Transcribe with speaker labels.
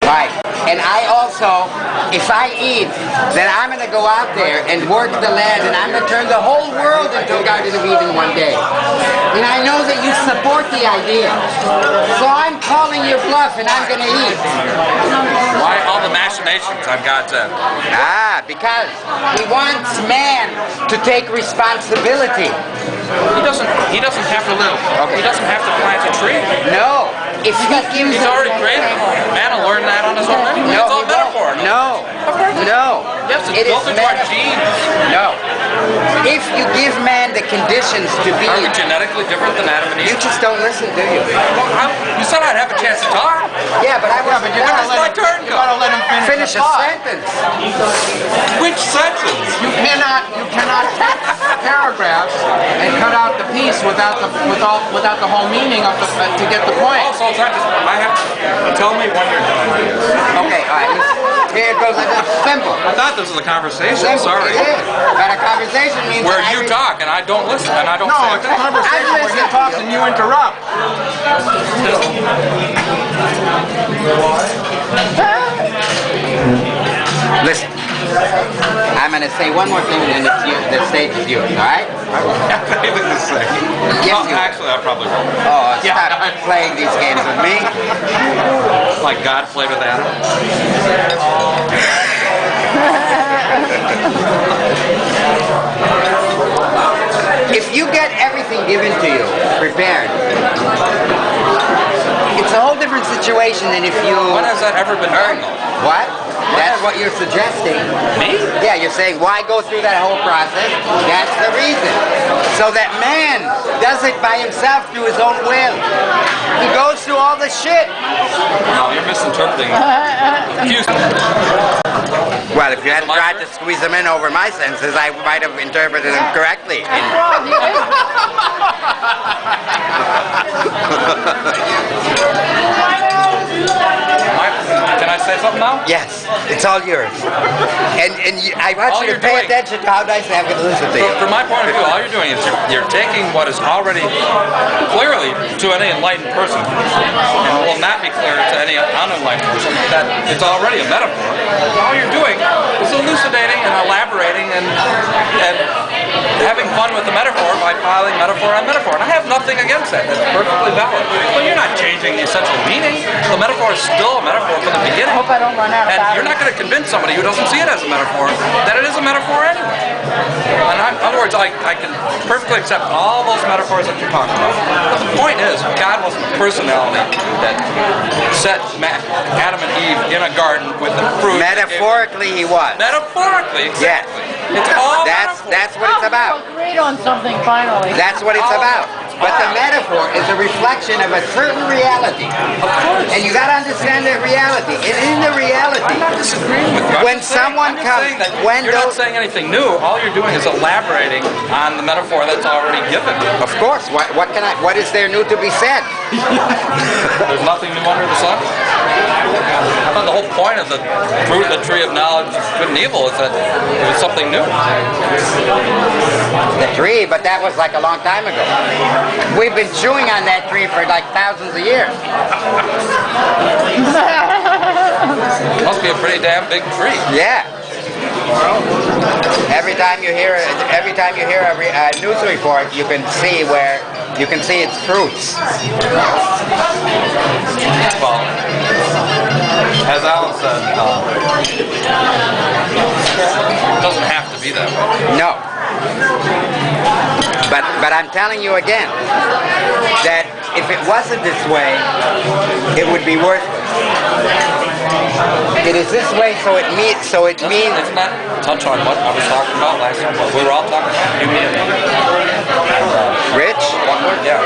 Speaker 1: Right. And I also, if I eat, then I'm going to go out there and work the land, and I'm going to turn the whole world into a Garden of Eden one day. And I know that you support the idea. So I'm calling your bluff, and I'm going to eat.
Speaker 2: Why all the machinations on God's end?
Speaker 1: Because he wants man to take responsibility.
Speaker 2: He doesn't have to live. Okay. He doesn't have to plant a tree.
Speaker 1: No. If he gives
Speaker 2: He's already created. Man will learn that on his own anyway.
Speaker 1: No,
Speaker 2: it's all metaphor.
Speaker 1: No. No.
Speaker 2: Yes, it's built into our genes.
Speaker 1: No. If you give man the conditions to be...
Speaker 2: Are we genetically different than Adam and Eve?
Speaker 1: You just don't listen, do you?
Speaker 2: You said I'd have a chance to talk.
Speaker 1: Yeah, but I wasn't.
Speaker 2: When does my turn go?
Speaker 3: You gotta let him
Speaker 1: Finish a sentence.
Speaker 2: Which sentence?
Speaker 3: You cannot text paragraphs and cut out the piece without the whole meaning of the to get the point.
Speaker 2: Also, it's not just, I have to tell me when you're done.
Speaker 1: Okay, all right. Here it goes. It's simple.
Speaker 2: I thought this was a conversation.
Speaker 1: Simple.
Speaker 2: Sorry.
Speaker 1: It is. But a conversation means
Speaker 2: where you talk and I don't listen and I don't
Speaker 3: No,
Speaker 2: say
Speaker 3: it's a conversation where he talks and you interrupt.
Speaker 1: Listen. I'm going to say one more thing and then the stage is yours, all right?
Speaker 2: I don't have anything to say.
Speaker 1: Yes,
Speaker 2: well, actually, I probably won't.
Speaker 1: Oh, stop playing these games with me.
Speaker 2: Like God played with Adam.
Speaker 1: If you get everything given to you, prepared, it's a whole different situation than if you...
Speaker 2: When has that ever been done?
Speaker 1: What? That's what you're suggesting.
Speaker 2: Me?
Speaker 1: Yeah, you're saying, why go through that whole process? That's the reason. So that man does it by himself through his own will. He goes through all the shit.
Speaker 2: No, you're misinterpreting.
Speaker 1: Well, if you hadn't tried to squeeze them in over my senses, I might have interpreted them correctly.
Speaker 2: Can I say something now?
Speaker 1: Yes, it's all yours. And I want you to pay attention to how nicely I'm going to listen to you.
Speaker 2: From my point of view, all you're doing is you're taking what is already clearly to any enlightened person, and will not be clear to any unenlightened person, that it's already a metaphor. All you're doing is elucidating and elaborating and having fun with the metaphor by piling metaphor on metaphor. And I have nothing against that. That's perfectly valid. But you're not changing the essential meaning. The metaphor is still a metaphor from the beginning.
Speaker 4: I hope I don't run out of
Speaker 2: And
Speaker 4: battery.
Speaker 2: you're not going to convince somebody who doesn't see it as a metaphor that it is a metaphor anyway. And in other words, I can perfectly accept all those metaphors that you're talking about. But the point is, God wasn't a personality that set Adam and Eve in a garden with the fruit.
Speaker 1: Metaphorically, he was.
Speaker 2: Metaphorically, exactly.
Speaker 1: Yes.
Speaker 2: It's all
Speaker 1: That's what it's about.
Speaker 4: Agreed on something finally.
Speaker 1: That's what it's about. But the metaphor is a reflection of a certain reality.
Speaker 2: Of course.
Speaker 1: And you got to understand that reality. And in the reality,
Speaker 2: I'm not disagreeing with you.
Speaker 1: when someone comes,
Speaker 2: you're not saying anything new. All you're doing is elaborating on the metaphor that's already given.
Speaker 1: Of course. What is there new to be said?
Speaker 2: There's nothing new under the sun. I thought the whole point of the fruit of the tree of knowledge of good and evil is that it was something new.
Speaker 1: The tree, but that was like a long time ago. We've been chewing on that tree for like thousands of years.
Speaker 2: Must be a pretty damn big tree.
Speaker 1: Yeah. Every time you hear a news report, you can see its fruits.
Speaker 2: Well, as Alan said, it doesn't have to be that way.
Speaker 1: No. But I'm telling you again that if it wasn't this way, it would be worthless. It is this way, so it means.
Speaker 2: It's not touch on what I was talking about last time. What we were all talking about. You mean
Speaker 1: Rich?
Speaker 2: one word? Yeah.